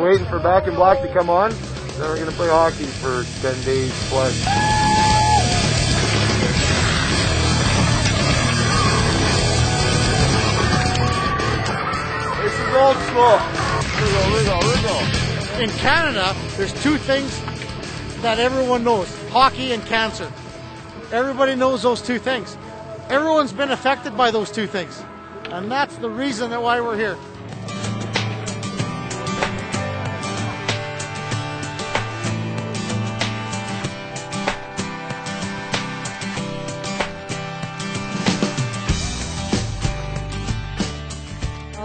We're waiting for Back in Black to come on. Then we're going to play hockey for 10 days plus. This is old school. Wiggle. In Canada, there's two things that everyone knows: hockey and cancer. Everybody knows those two things. Everyone's been affected by those two things. And that's the reason why we're here.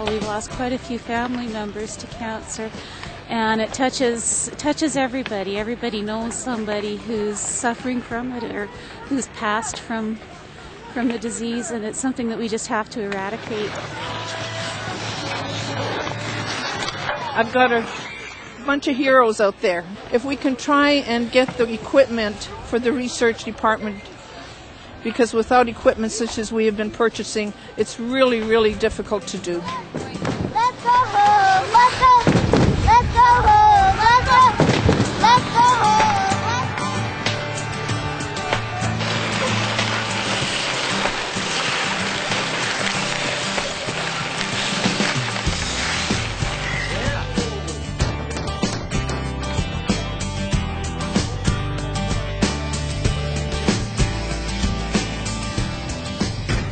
We've lost quite a few family members to cancer, and it touches everybody. Everybody knows somebody who's suffering from it or who's passed from the disease, and it's something that we just have to eradicate. I've got a bunch of heroes out there. If we can try and get the equipment for the research department, because without equipment such as we have been purchasing, it's really, really difficult to do. Let's go home, let's go, let's go home, let's go, let's go home.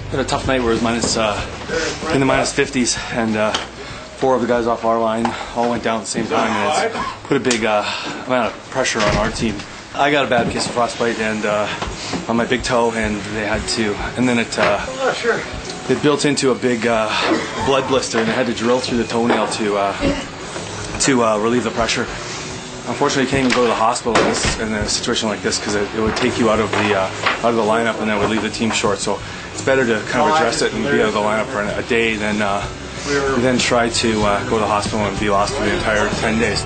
Had a tough night where it was in the minus 50s, and 4 of the guys off our line all went down at the same time, and it's put a big amount of pressure on our team. I got a bad case of frostbite and on my big toe, and they had to, and then it built into a big blood blister, and they had to drill through the toenail to relieve the pressure. Unfortunately, you can't even go to the hospital in a situation like this, because it would take you out of the lineup, and that would leave the team short. So it's better to kind of address it and be out of the lineup for a day than try to go to the hospital and be lost for the entire 10 days.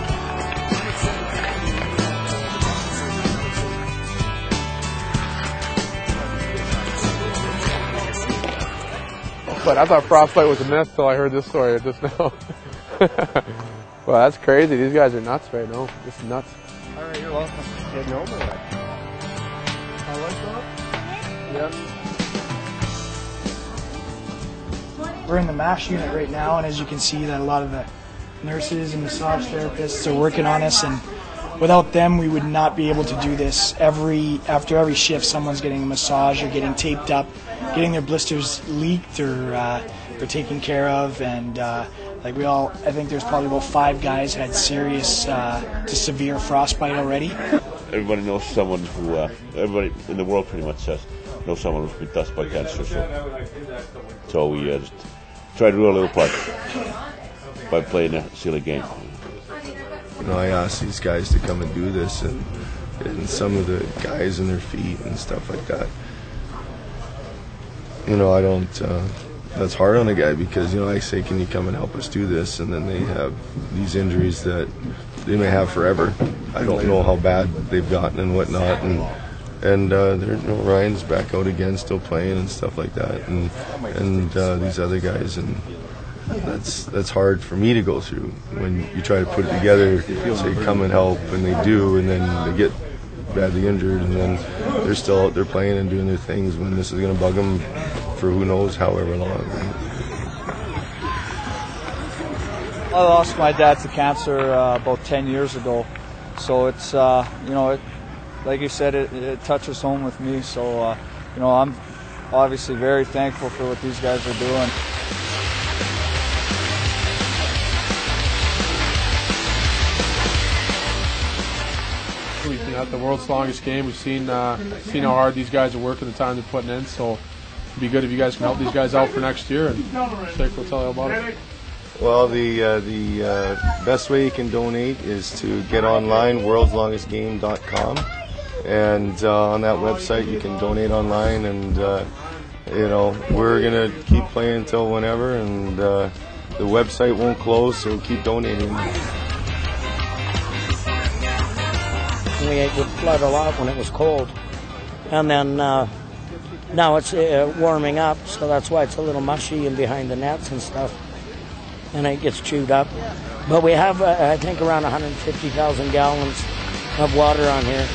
But I thought frostbite was a myth till I heard this story just now. Well, that's crazy. These guys are nuts right now. This is nuts. All right, you're welcome. Getting over that. I like that. Yep. We're in the MASH unit right now, and as you can see, that a lot of the nurses and massage therapists are working on us, and without them, we would not be able to do this. After every shift, someone's getting a massage or getting taped up, getting their blisters leaked or taken care of, and I think there's probably about 5 guys had serious to severe frostbite already. Everybody knows someone who, everybody in the world pretty much knows someone who's been touched by cancer. So we just try to do a little part by playing a silly game. You know, I asked these guys to come and do this, and some of the guys in their feet and stuff like that. You know, I don't. That's hard on a guy because, you know, I say, can you come and help us do this? And then they have these injuries that they may have forever. I don't know how bad they've gotten and whatnot. And Ryan's back out again, still playing and stuff like that. And these other guys, and that's hard for me to go through when you try to put it together. Say, come and help, and they do, and then they get badly injured, and then they're still out there playing and doing their things when this is going to bug them for who knows however long. I lost my dad to cancer about 10 years ago, so it's like you said, it touches home with me. So I'm obviously very thankful for what these guys are doing. We've been at the world's longest game. We've seen how hard these guys are working, the time they're putting in. So it'd be good if you guys can help these guys out for next year, and Shake will tell you about it. Well, the best way you can donate is to get online, worldslongestgame.com, and on that website you can donate online, and we're gonna keep playing until whenever, and the website won't close, so keep donating. We would flood a lot when it was cold, and then now it's warming up, so that's why it's a little mushy and behind the nets and stuff. and it gets chewed up. But we have, I think, around 150,000 gallons of water on here.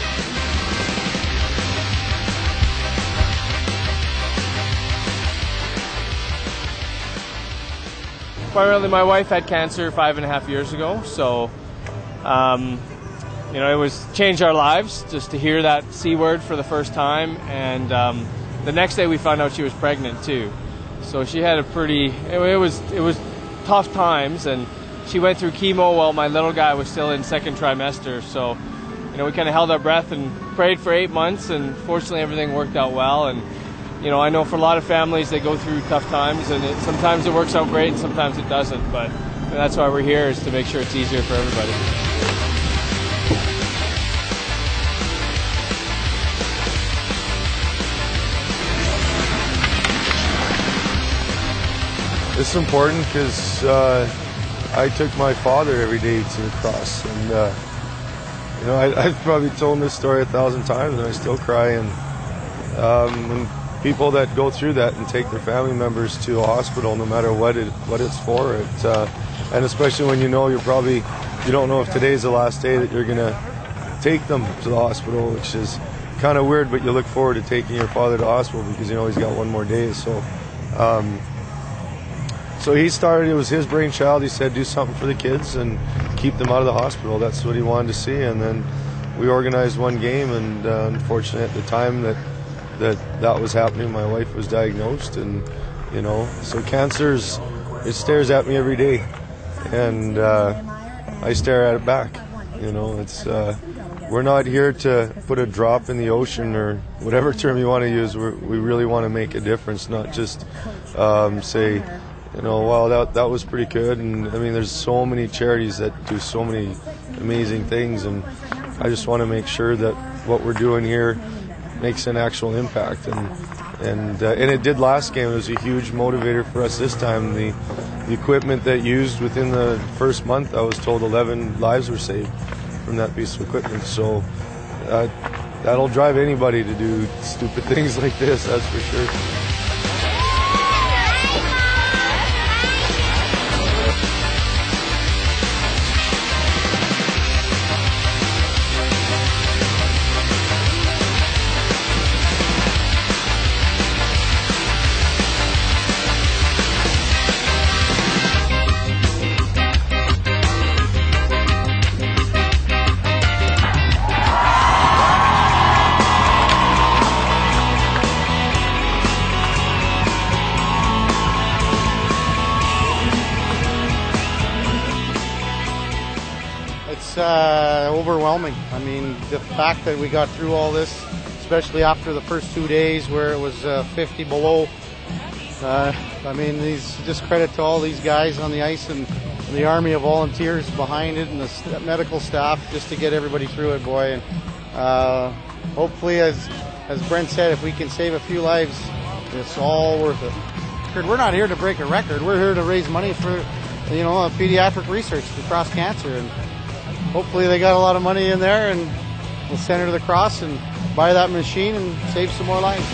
Primarily, my wife had cancer 5.5 years ago, so you know, it was changed our lives just to hear that C word for the first time, and the next day we found out she was pregnant too. So she had a pretty, it was tough times, and she went through chemo while my little guy was still in second trimester. So, you know, we kind of held our breath and prayed for 8 months, and fortunately everything worked out well. And you know, I know for a lot of families they go through tough times, and sometimes it works out great and sometimes it doesn't, but that's why we're here, is to make sure it's easier for everybody. It's important because I took my father every day to the cross, and you know, I've probably told this story 1,000 times and I still cry. And when people that go through that and take their family members to a hospital, no matter what it's for, and especially when you know you don't know if today's the last day that you're gonna take them to the hospital, which is kind of weird, but you look forward to taking your father to the hospital because you know he's got one more day. So he started, it was his brainchild. He said do something for the kids and keep them out of the hospital. That's what he wanted to see. And then we organized one game, and unfortunately at the time that was happening, my wife was diagnosed, and you know, so cancer's, it stares at me every day, and I stare at it back. You know, it's we're not here to put a drop in the ocean or whatever term you want to use. We really want to make a difference, not just say, you know, well, that was pretty good. And I mean, there's so many charities that do so many amazing things, and I just want to make sure that what we're doing here makes an actual impact. And it did last game. It was a huge motivator for us this time. The equipment that used within the first month, I was told 11 lives were saved from that piece of equipment. So that'll drive anybody to do stupid things like this, that's for sure. It's overwhelming. I mean, the fact that we got through all this, especially after the first 2 days where it was 50 below. I mean, just credit to all these guys on the ice and the army of volunteers behind it and the medical staff just to get everybody through it, boy. And hopefully, as Brent said, if we can save a few lives, it's all worth it. We're not here to break a record. We're here to raise money for, you know, pediatric research across cancer, and hopefully they got a lot of money in there, and we'll send her to the cross and buy that machine and save some more lives.